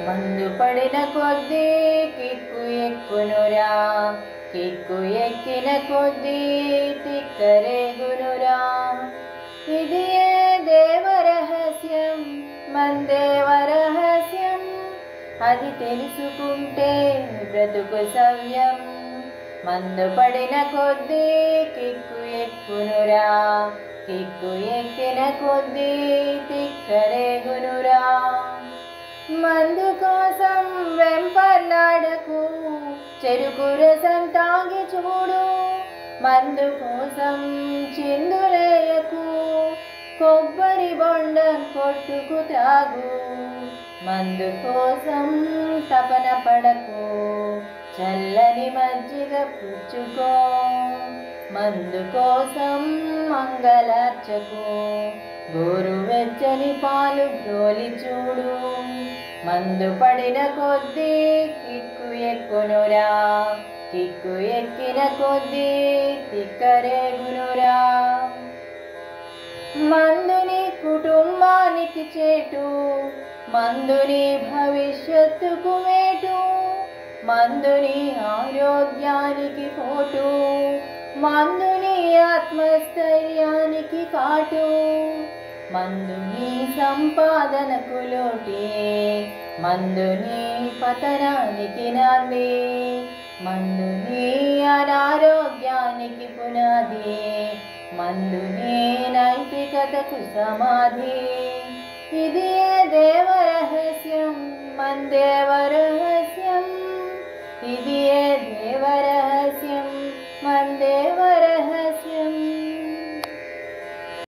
మందు పడిన కొద్దీ కిక్కు ఎక్కునురా, కిక్కు ఎక్కిన కొద్దీ తిక్కరేగునురా. ఇది ఏ దేవరహస్యం, మందేవరహస్యం, అది తెలుసుకుంటే బ్రతుకు సవ్యం. మందు పడిన కొద్దీ కిక్కు ఎక్కునురా, కిక్కు ఎక్కిన కొద్దీ తిక్కరేగునురా. మందు కోసం వెంపర్లాడకు, చెరుకు రసం తాగి చూడు. మందు కోసం చిందులేయకు, కొబ్బరి బొండం కొట్టుకు తాగు. మందు కోసం తపన పడకు, చల్లని మజ్జిగ పుచ్చుకో. మందు కోసం మంగళార్చకు, గోరువెచ్చని పాలు గ్రోలి చూడు. మందు పడిన కొద్దీ కిక్కు ఎక్కునురా, కిక్కు ఎక్కిన కొద్దీ తిక్కరేగునురా. మందుని కుటుంబానికి చేటు, మందుని భవిష్యత్తుకు మేటు. మందుని ఆరోగ్యానికి పోటు, మందుని ఆత్మస్థైర్యానికి కాటు. మందుని సంపాదనకు లోటే, మందుని పతనానికి నాంది. మందుని అనారోగ్యానికి పునాది, మందుని నైతికతకు సమాధి. ఇది ఏ దేవరహస్యం, మందేవరహస్యం, ఇది